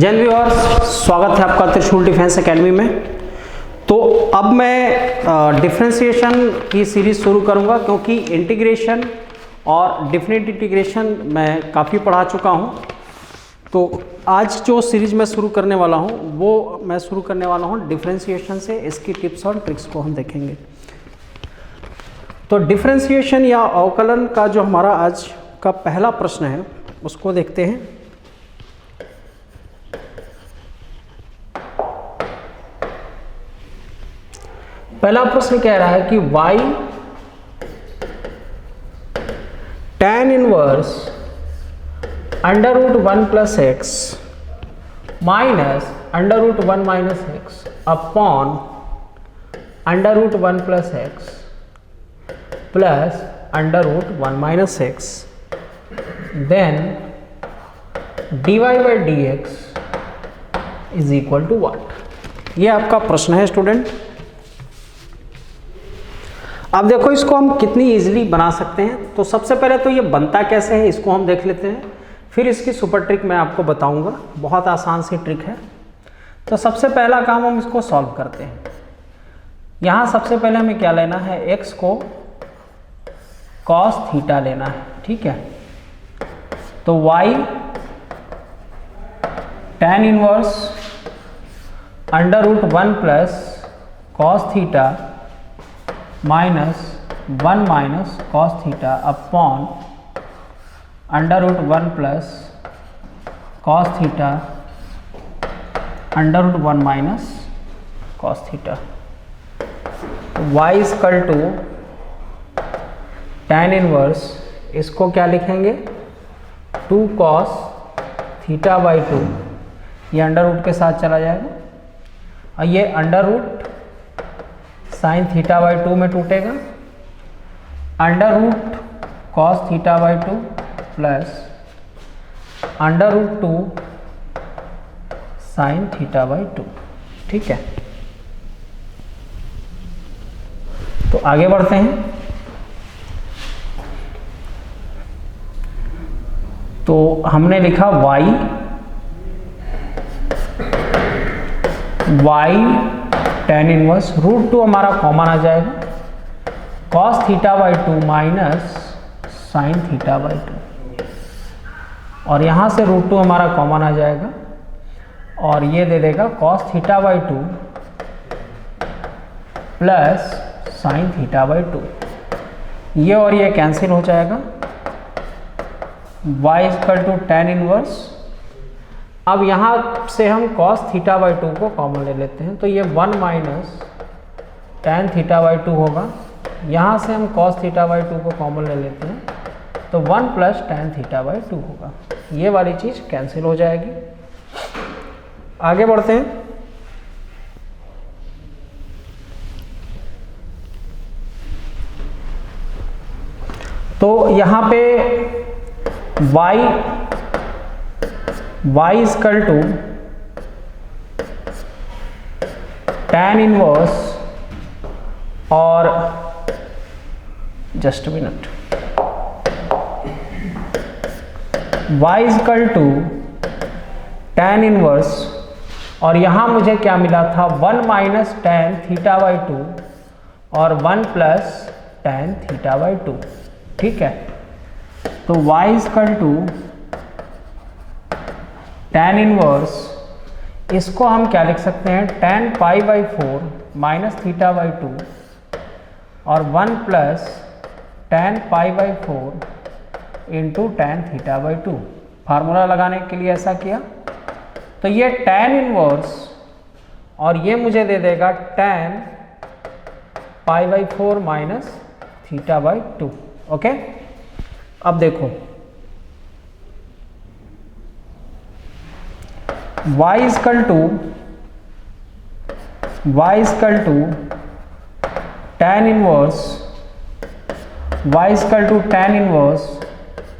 Jain viewers, स्वागत है आपका त्रिशूल डिफेंस एकेडमी में। तो अब मैं डिफरेंशिएशन की सीरीज़ शुरू करूंगा, क्योंकि इंटीग्रेशन और डेफिनेट इंटीग्रेशन मैं काफ़ी पढ़ा चुका हूं। तो आज जो सीरीज़ मैं शुरू करने वाला हूं वो मैं शुरू करने वाला हूं डिफरेंशिएशन से। इसकी टिप्स और ट्रिक्स को हम देखेंगे। तो डिफरेंशिएशन या अवकलन का जो हमारा आज का पहला प्रश्न है उसको देखते हैं। पहला प्रश्न कह रहा है कि y tan inverse under root 1 plus x minus under root 1 minus x upon under root 1 plus x plus under root 1 minus x, then dy by D x is equal to what. ये आपका प्रश्न है student. अब देखो इसको हम कितनी easily बना सकते हैं। तो सबसे पहले तो ये बनता कैसे है इसको हम देख लेते हैं, फिर इसकी सुपर ट्रिक मैं आपको बताऊंगा। बहुत आसान सी ट्रिक है। तो सबसे पहला काम हम इसको सॉल्व करते हैं। यहाँ सबसे पहले हमें क्या लेना है, x को cos थीटा लेना है, ठीक है। तो y tan inverse under root 1 plus cos theta minus 1 minus cos theta upon under root 1 plus cos theta under root 1 minus cos theta. y equal to tan inverse, इसको क्या लिखेंगे 2 cos theta by 2, ये under root के साथ चला जाएगा और ये under root sine theta by 2 में टूटेगा। Under root cos theta by 2 plus under root 2 sine theta by 2, ठीक है। तो आगे बढ़ते हैं। तो हमने लिखा y tan इनवर्स रूट 2 हमारा कॉमन आ जाएगा, cos theta by 2 minus sign theta by 2, और यहाँ से रूट 2 हमारा कॉमन आ जाएगा और ये दे देगा cos theta by 2 plus sine theta by 2। ये और ये कैंसिल हो जाएगा। y equal to tan inverse, अब यहाँ से हम cos थीटा बाई 2 को कॉमन ले लेते हैं, तो ये 1 माइनस tan थीटा बाई 2 होगा। यहाँ से हम cos थीटा बाई 2 को कॉमन ले लेते हैं, तो 1 प्लस tan थीटा बाई 2 होगा। ये वाली चीज़ कैंसिल हो जाएगी। आगे बढ़ते हैं। तो यहाँ पे y equal to tan inverse और just minute, y equal to tan inverse और यहाँ मुझे क्या मिला था 1 माइनस tan थीटा बाई 2 और 1 प्लस tan थीटा बाई 2, ठीक है। तो y equal to tan inverse, इसको हम क्या लिख सकते हैं tan pi by 4 minus theta by 2 और 1 plus tan pi by 4 into tan theta by 2। Formula लगाने के लिए ऐसा किया। तो ये tan इनवर्स और ये मुझे दे देगा tan pi by 4 minus theta by 2, okay. अब देखो y equal to tan inverse, y equal to tan inverse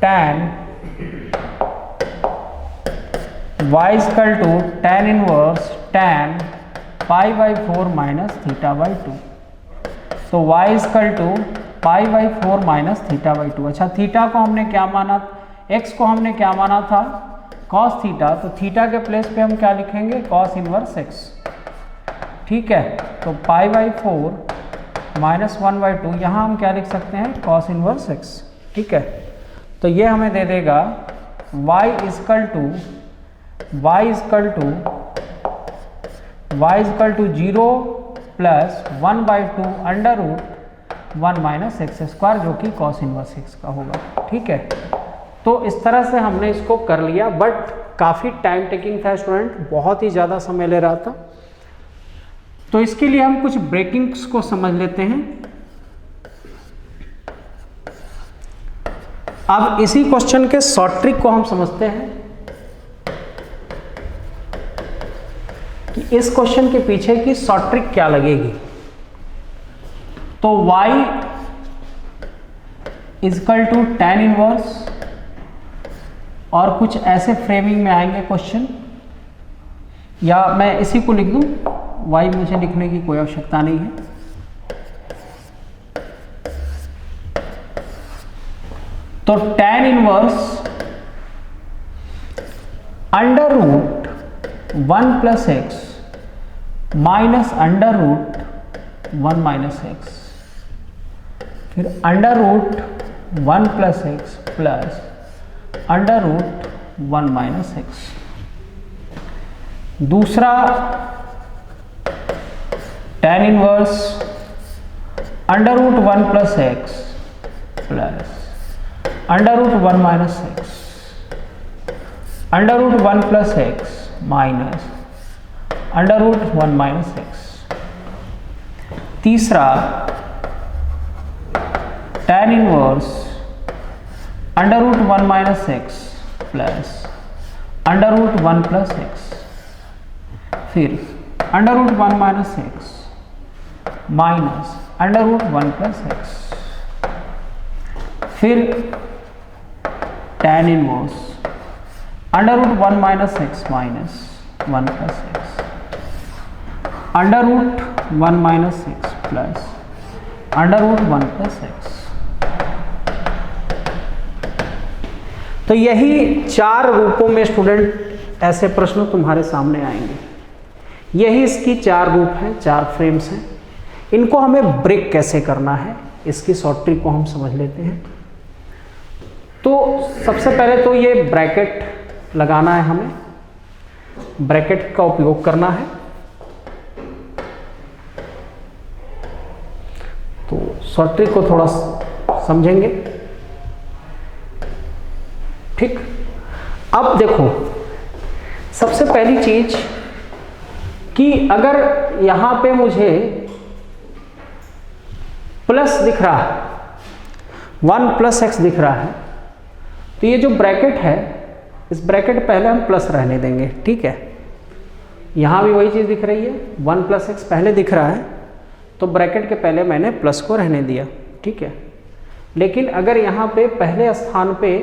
tan, y equal to tan inverse tan pi by 4 minus theta by 2। तो y equal to pi by 4 minus theta by 2। अच्छा, theta को हमने क्या माना, x को हमने क्या माना था कॉस थीटा, तो थीटा के प्लेस पे हम क्या लिखेंगे, कॉस इनवर्स एक्स। ठीक है, तो पाई बाई 4 माइनस 1/2, यहाँ हम क्या लिख सकते हैं, कॉस इनवर्स एक्स। ठीक है, तो ये हमें दे देगा y equal to 0 plus 1/2 under root 1 minus x square, जो कि कॉस इनवर्स एक्स का होगा। ठीक है, तो इस तरह से हमने इसको कर लिया, बट काफ़ी टाइम टेकिंग था स्टूडेंट, बहुत ही ज़्यादा समय ले रहा था। तो इसके लिए हम कुछ ब्रेकिंग्स को समझ लेते हैं। अब इसी क्वेश्चन के शॉर्ट ट्रिक को हम समझते हैं कि इस क्वेश्चन के पीछे की शॉर्ट ट्रिक क्या लगेगी। तो y equal to tan inverse, और कुछ ऐसे फ्रेमिंग में आएंगे क्वेश्चन, या मैं इसी को लिख दूं, y मुझे लिखने की कोई आवश्यकता नहीं है। तो tan inverse under root 1 plus x minus under root 1 minus X, फिर under root 1 plus x plus under root 1 minus X. दूसरा tan inverse under root 1 plus x plus under root 1 minus X, under root 1 plus x minus under root 1 minus X. तीसरा tan inverse under root 1 minus x plus under root 1 plus x, फिर under root 1 minus x minus under root 1 plus x, फिर tan inverse under root 1 minus x minus 1 plus x, under root 1 minus x plus under root 1 plus x. तो यही 4 रूपों में student ऐसे प्रश्न तुम्हारे सामने आएंगे। यही इसकी 4 रूप हैं, 4 फ्रेम्स हैं। इनको हमें ब्रेक कैसे करना है, इसकी शॉर्ट ट्रिक को हम समझ लेते हैं। तो सबसे पहले तो ये ब्रैकेट लगाना है, हमें ब्रैकेट का उपयोग करना है। तो शॉर्ट ट्रिक को थोड़ा समझेंगे। ठीक, अब देखो सबसे पहली चीज कि अगर यहां पे मुझे प्लस दिख रहा है, 1 प्लस एक्स दिख रहा है, तो ये जो ब्रैकेट है, इस ब्रैकेट पहले हम प्लस रहने देंगे। ठीक है, यहाँ भी वही चीज़ दिख रही है, 1 प्लस एक्स पहले दिख रहा है, तो ब्रैकेट के पहले मैंने प्लस को रहने दिया। ठीक है, लेकिन अगर यहाँ पे पहले स्थान पे,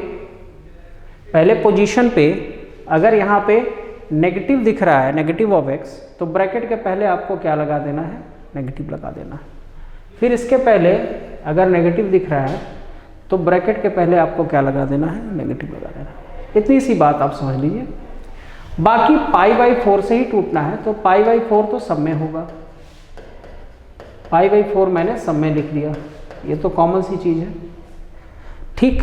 पहले पोजीशन पे अगर यहाँ पे नेगेटिव दिख रहा है, नेगेटिव ऑफ एक्स, तो ब्रैकेट के पहले आपको क्या लगा देना है, नेगेटिव लगा देना है। फिर इसके पहले अगर नेगेटिव दिख रहा है, तो ब्रैकेट के पहले आपको क्या लगा देना है, नेगेटिव लगा देना है। इतनी सी बात आप समझ लीजिए। बाकी π/4 से ही टूटना है, तो π/4 तो सब में होगा, π/4 मैंने सब में लिख दिया, ये तो कॉमन सी चीज़ है। ठीक,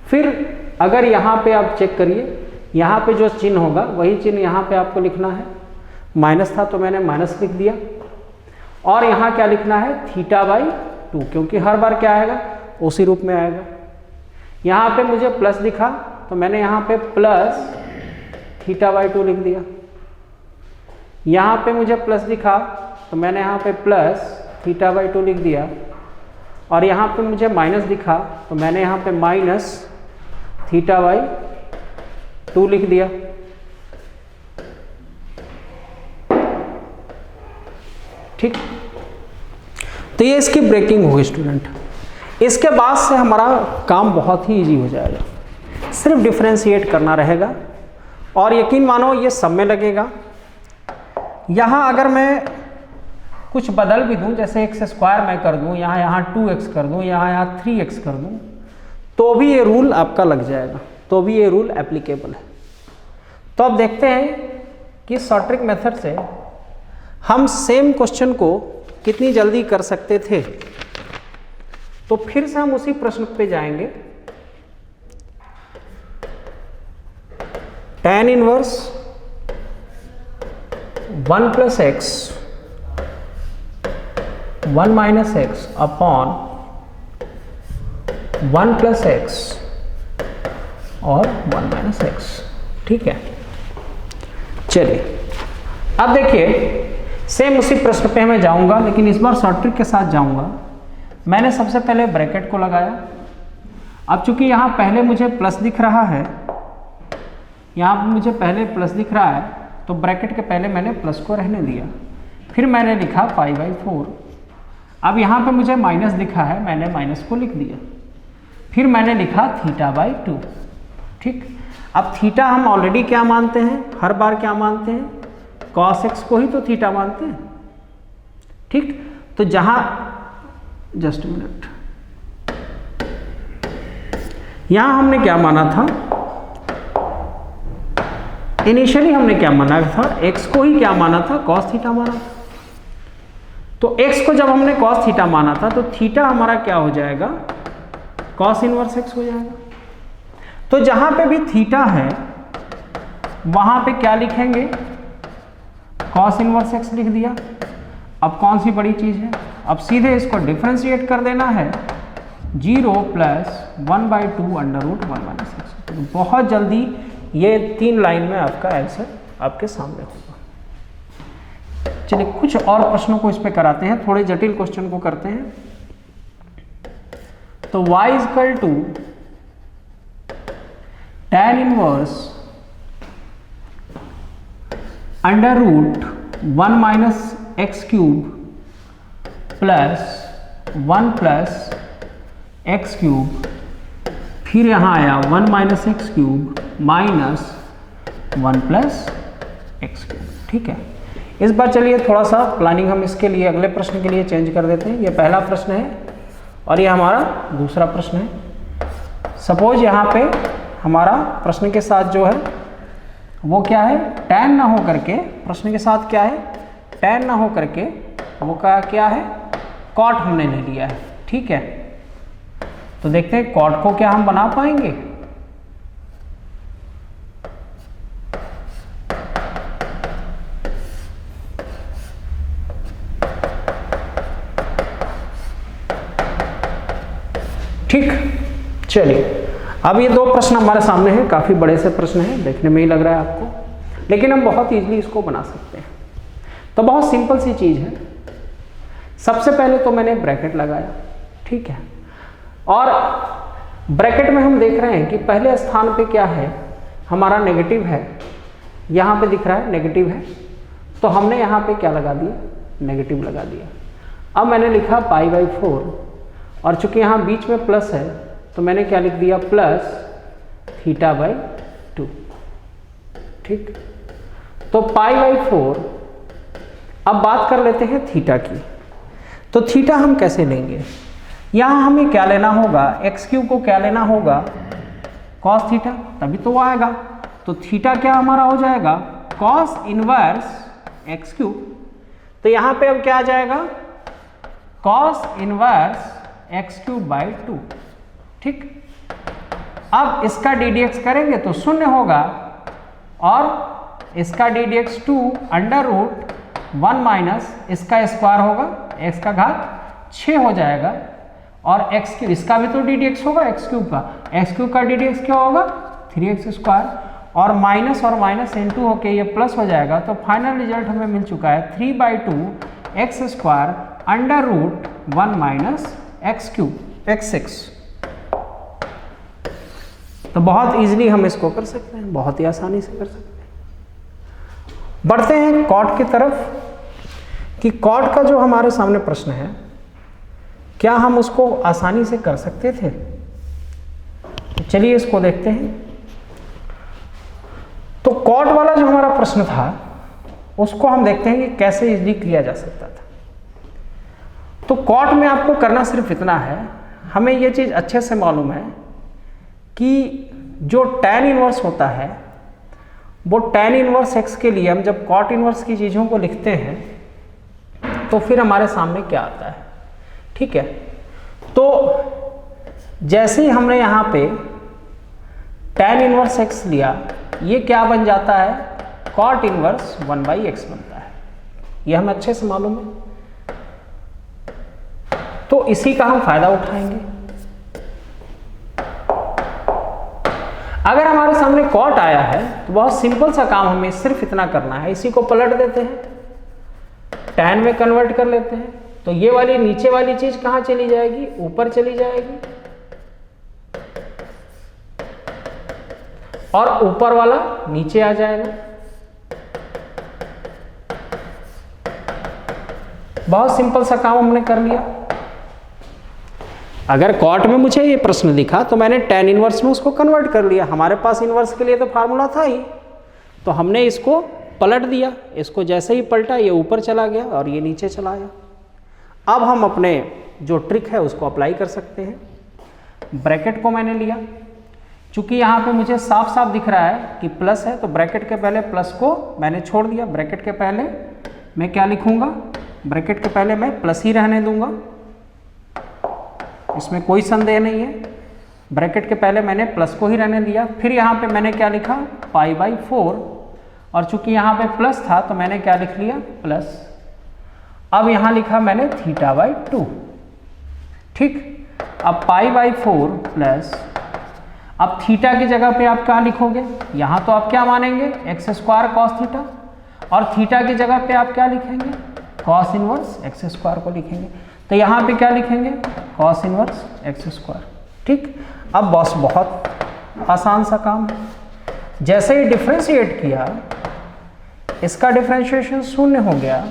फिर अगर यहाँ पे आप चेक करिए, यहाँ पे जो चिन्ह होगा वही चिन्ह यहाँ पे आपको लिखना है। माइनस था तो मैंने माइनस लिख दिया, और यहाँ क्या लिखना है, θ/2, क्योंकि हर बार क्या आएगा, उसी रूप में आएगा। यहाँ पे मुझे प्लस दिखा तो मैंने यहाँ पे प्लस θ/2 लिख दिया। यहाँ पे मुझे प्लस दिखा तो मैंने यहाँ पे प्लस θ/2 लिख दिया, और यहाँ पे मुझे माइनस दिखा तो मैंने यहाँ पे माइनस θ/2 लिख दिया। ठीक, तो ये इसकी ब्रेकिंग होगी स्टूडेंट। इसके बाद से हमारा काम बहुत ही इजी हो जाएगा, सिर्फ डिफरेंशिएट करना रहेगा, और यकीन मानो ये सब में लगेगा। यहाँ अगर मैं कुछ बदल भी दूँ, जैसे एक्स स्क्वायर मैं कर दूँ, यहाँ 2x कर दूँ, यहाँ 3x कर दूँ, तो भी ये रूल आपका लग जाएगा, तो भी ये रूल एप्लीकेबल है। तो अब देखते हैं कि शॉर्ट ट्रिक मेथड से हम सेम क्वेश्चन को कितनी जल्दी कर सकते थे। तो फिर से हम उसी प्रश्न पे जाएंगे। tan inverse 1 plus x 1 minus x upon 1 plus x और 1 माइनस एक्स। ठीक है, चलिए अब देखिए सेम उसी प्रश्न पे मैं जाऊंगा, लेकिन इस बार शॉर्ट ट्रिक के साथ जाऊंगा। मैंने सबसे पहले ब्रैकेट को लगाया। अब चूंकि यहाँ पहले मुझे प्लस दिख रहा है, यहाँ पर मुझे पहले प्लस दिख रहा है, तो ब्रैकेट के पहले मैंने प्लस को रहने दिया। फिर मैंने लिखा π/4। अब यहाँ पे मुझे माइनस दिखा है, मैंने माइनस को लिख दिया। फिर मैंने लिखा θ/2। ठीक, अब थीटा हम ऑलरेडी क्या मानते हैं, हर बार क्या मानते हैं, cos x को ही तो थीटा मानते हैं। ठीक, तो जहाँ जस्ट मिनट, यहाँ हमने क्या माना था, इनिशियली हमने क्या माना था, x को ही क्या माना था, cos थीटा माना था। तो x को जब हमने cos थीटा माना था तो थीटा हमारा क्या हो जाएगा, cos इनवर्स x हो जाएगा। तो जहां पे भी थीटा है वहां पे क्या लिखेंगे, cos इनवर्स x लिख दिया। अब कौन सी बड़ी चीज है, अब सीधे इसको डिफरेंशिएट कर देना है 0 plus 1/2 under root 1 minus x. तो बहुत जल्दी ये 3 लाइन में आपका आंसर आपके सामने होगा। चलिए कुछ और प्रश्नों को इस पे कराते हैं, थोड़े जटिल क्वेश्चन को करते हैं। तो y equal to tan inverse under root 1 minus x cube plus 1 plus x cube, फिर यहाँ आया 1 minus x cube minus 1 plus x cube. ठीक है, इस बार चलिए थोड़ा सा प्लानिंग हम इसके लिए अगले प्रश्न के लिए चेंज कर देते हैं। ये पहला प्रश्न है और ये हमारा दूसरा प्रश्न है। सपोज यहाँ पे हमारा प्रश्न के साथ जो है वो क्या है, tan ना हो करके, प्रश्न के साथ क्या है, tan ना हो करके वो क्या है, cot हमने ले लिया है। ठीक है, तो देखते हैं cot को क्या हम बना पाएंगे। ठीक, चलिए अब ये 2 प्रश्न हमारे सामने हैं, काफी बड़े से प्रश्न हैं, देखने में ही लग रहा है आपको, लेकिन हम बहुत इजीली इसको बना सकते हैं। तो बहुत सिंपल सी चीज है। सबसे पहले तो मैंने ब्रैकेट लगाया। ठीक है, और ब्रैकेट में हम देख रहे हैं कि पहले स्थान पे क्या है, हमारा नेगेटिव है, यहाँ पे दिख रहा है नेगेटिव है, तो हमने यहाँ पे क्या लगा दिया, नेगेटिव लगा दिया। अब मैंने लिखा π/4, और चूंकि यहाँ बीच में प्लस है तो मैंने क्या लिख दिया, प्लस θ/2। ठीक, तो π/4। अब बात कर लेते हैं थीटा की। तो थीटा हम कैसे लेंगे, यहाँ हमें क्या लेना होगा, एक्स क्यूब को क्या लेना होगा, cos थीटा, तभी तो वो आएगा। तो थीटा क्या हमारा हो जाएगा, cos इनवर्स एक्स क्यूब। तो यहाँ पे अब क्या आ जाएगा, cos inverse x cube by 2। ठीक, अब इसका ddx करेंगे तो 0 होगा, और इसका ddx 2 अंडर रूट 1 माइनस इसका स्क्वायर होगा, x का घात 6 हो जाएगा, और x क्यूब, इसका भी तो ddx होगा एक्स क्यूब का ddx क्या होगा, 3x स्क्वायर, और माइनस इनटू होके ये प्लस हो जाएगा। तो फाइनल रिजल्ट हमें मिल चुका है 3/2 x square under root 1 minus x cube x6। तो बहुत इजीली हम इसको कर सकते हैं, बहुत ही आसानी से कर सकते हैं। बढ़ते हैं कॉट की तरफ कि कॉट का जो हमारे सामने प्रश्न है, क्या हम उसको आसानी से कर सकते थे। तो चलिए इसको देखते हैं। तो कॉट वाला जो हमारा प्रश्न था उसको हम देखते हैं कि कैसे इजीली किया जा सकता था। तो कॉट में आपको करना सिर्फ इतना है, हमें ये चीज़ अच्छे से मालूम है कि जो tan इनवर्स होता है वो tan इनवर्स x के लिए हम जब cot इनवर्स की चीज़ों को लिखते हैं तो फिर हमारे सामने क्या आता है, ठीक है। तो जैसे ही हमने यहाँ पे tan इनवर्स x लिया, ये क्या बन जाता है, cot इनवर्स 1/x बनता है। ये हमें अच्छे से मालूम है, तो इसी का हम फायदा उठाएंगे। अगर हमारे सामने cot आया है तो बहुत सिंपल सा काम हमें सिर्फ इतना करना है, इसी को पलट देते हैं, tan में कन्वर्ट कर लेते हैं। तो ये वाली नीचे वाली चीज कहां चली जाएगी, ऊपर चली जाएगी, और ऊपर वाला नीचे आ जाएगा। बहुत सिंपल सा काम हमने कर लिया। अगर cot में मुझे ये प्रश्न दिखा तो मैंने tan इनवर्स में उसको कन्वर्ट कर लिया। हमारे पास इनवर्स के लिए तो फार्मूला था ही, तो हमने इसको पलट दिया। इसको जैसे ही पलटा ये ऊपर चला गया और ये नीचे चला आया। अब हम अपने जो ट्रिक है उसको अप्लाई कर सकते हैं। ब्रैकेट को मैंने लिया, चूंकि यहाँ पे मुझे साफ साफ दिख रहा है कि प्लस है, तो ब्रैकेट के पहले प्लस को मैंने छोड़ दिया। ब्रैकेट के पहले मैं क्या लिखूंगा, ब्रैकेट के पहले मैं प्लस ही रहने दूंगा, इसमें कोई संदेह नहीं है। ब्रैकेट के पहले मैंने प्लस को ही रहने दिया। फिर यहाँ पे मैंने क्या लिखा, π/4, और चूंकि यहाँ पे प्लस था तो मैंने क्या लिख लिया, प्लस। अब यहाँ लिखा मैंने θ/2, ठीक। अब π/4 प्लस, अब थीटा की जगह पे आप क्या लिखोगे, यहाँ तो आप क्या मानेंगे, x² cos थीटा, और थीटा की जगह पे आप क्या लिखेंगे, cos इनवर्स x² को लिखेंगे। तो यहाँ पे क्या लिखेंगे, cos इनवर्स x², ठीक। अब बस बहुत आसान सा काम है। जैसे ही डिफ्रेंशिएट किया, इसका डिफ्रेंशिएशन शून्य हो गया,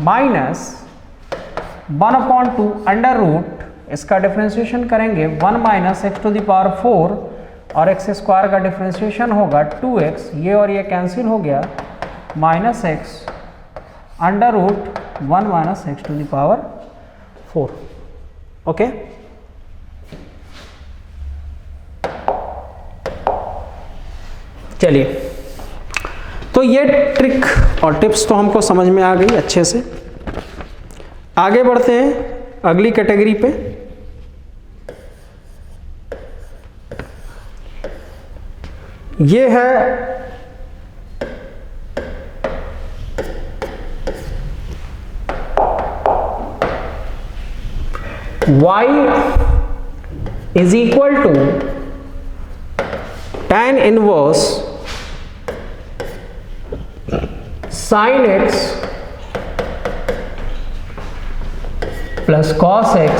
-1/2 अंडर रूट, इसका डिफ्रेंशिएशन करेंगे 1 - x⁴, और x² का डिफ्रेंशिएशन होगा 2x, ये और ये कैंसिल हो गया, -x under root 1 - x⁴। Okay, चलिए, तो ये ट्रिक और टिप्स तो हमको समझ में आ गई अच्छे से। आगे बढ़ते हैं अगली कैटेगरी पे। ये है y is equal to tan inverse sin x plus cos x,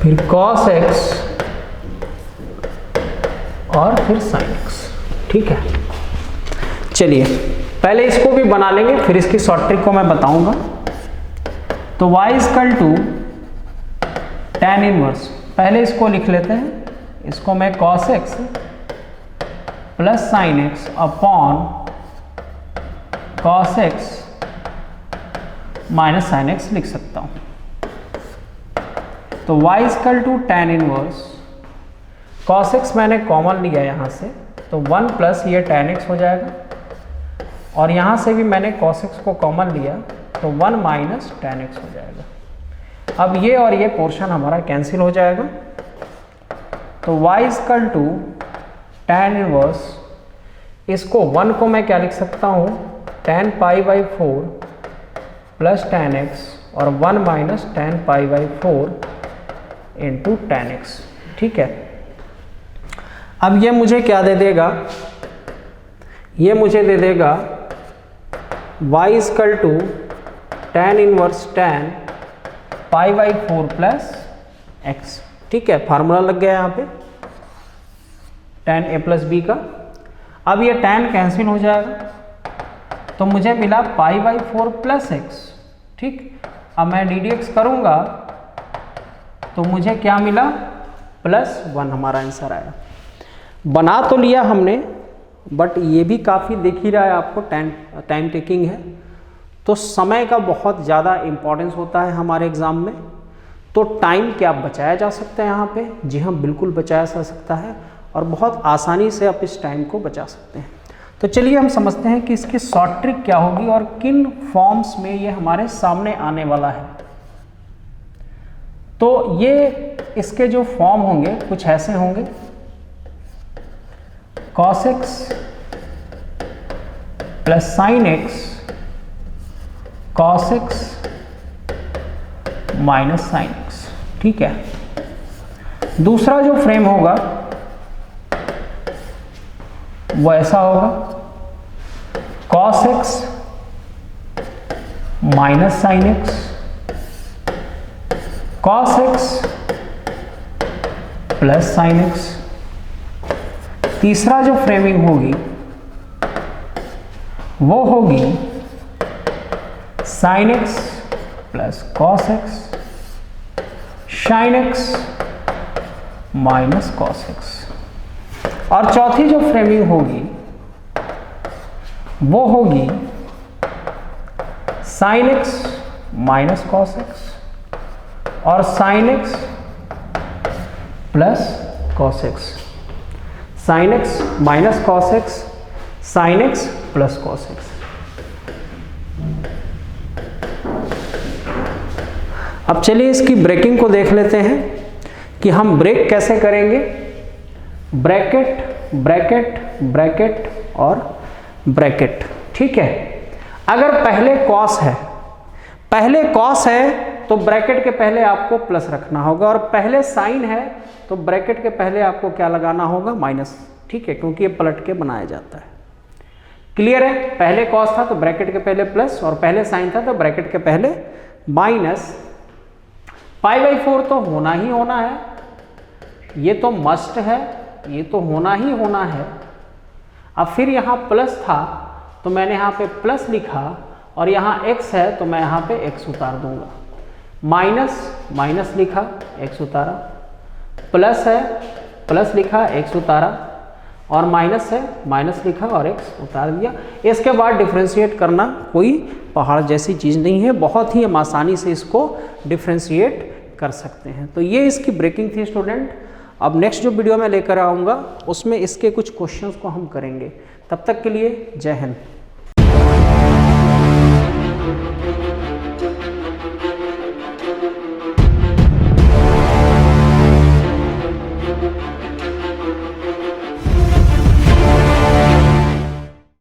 फिर cos x और फिर sin x, ठीक है। चलिए पहले इसको भी बना लेंगे, फिर इसकी शॉर्ट ट्रिक को मैं बताऊंगा। तो y equal to tan inverse, पहले इसको लिख लेते हैं, इसको मैं cos x plus sin x upon cos x minus sin x लिख सकता हूँ। तो y equal to tan inverse, cos x मैंने कॉमन लिया यहाँ से, तो 1 प्लस ये tan x हो जाएगा, और यहाँ से भी मैंने cos x को कॉमन लिया, तो 1 माइनस tan x हो जाएगा। अब ये और ये पोर्शन हमारा कैंसिल हो जाएगा। तो y equal to tan inverse, इसको 1 को मैं क्या लिख सकता हूँ, tan π/4 प्लस tan x, और 1 minus tan π/4 into tan x, ठीक है। अब ये मुझे क्या दे देगा, ये मुझे दे देगा y equal to tan inverse tan π/4 plus x, ठीक है। फार्मूला लग गया यहाँ पे tan a प्लस b का। अब ये tan कैंसिल हो जाएगा, तो मुझे मिला π/4 प्लस x, ठीक। अब मैं ddx करूँगा तो मुझे क्या मिला, +1 हमारा आंसर आया। बना तो लिया हमने, बट ये भी काफ़ी दिख ही रहा है आपको, टाइम टेकिंग है। तो समय का बहुत ज़्यादा इम्पोर्टेंस होता है हमारे एग्ज़ाम में। तो टाइम क्या बचाया जा सकता है यहाँ पे, जी हाँ बिल्कुल बचाया जा सकता है। और बहुत आसानी से आप इस टाइम को बचा सकते हैं। तो चलिए हम समझते हैं कि इसकी शॉर्ट ट्रिक क्या होगी और किन फॉर्म्स में ये हमारे सामने आने वाला है। तो ये इसके जो फॉर्म होंगे कुछ ऐसे होंगे, cos x plus sin x cos x minus sin x, ठीक है। दूसरा जो फ्रेम होगा वो ऐसा होगा, cos x minus sin x cos x plus sin x। तीसरा जो फ्रेमिंग होगी वो होगी sin x plus cos x sin x minus cos x। और चौथी जो फ्रेमिंग होगी वो होगी sin x minus cos x और sin x plus cos x, sin x minus cos x, sin x plus cos x। अब चलिए इसकी ब्रेकिंग को देख लेते हैं कि हम ब्रेक कैसे करेंगे। ब्रैकेट ब्रैकेट ब्रैकेट और ब्रैकेट, ठीक है। अगर पहले cos है तो ब्रैकेट के पहले आपको प्लस रखना होगा, और पहले साइन है तो ब्रैकेट के पहले आपको क्या लगाना होगा, माइनस, ठीक है, क्योंकि ये पलट के बनाया जाता है। क्लियर है? पहले cos था तो ब्रैकेट के पहले प्लस, और पहले साइन था तो ब्रैकेट के पहले माइनस। π/4 तो होना ही होना है, ये तो मस्ट है, ये तो होना ही होना है। अब फिर यहाँ प्लस था तो मैंने यहाँ पे प्लस लिखा, और यहाँ x है तो मैं यहाँ पे x उतार दूंगा। माइनस माइनस लिखा, x उतारा, प्लस है प्लस लिखा, x उतारा, और माइनस है माइनस लिखा और x उतार दिया। इसके बाद डिफ्रेंशिएट करना कोई पहाड़ जैसी चीज़ नहीं है, बहुत ही हम आसानी से इसको डिफ्रेंशिएट कर सकते हैं। तो ये इसकी ब्रेकिंग थी स्टूडेंट। अब नेक्स्ट जो वीडियो मैं लेकर आऊँगा उसमें इसके कुछ क्वेश्चंस को हम करेंगे। तब तक के लिए जय हिंद।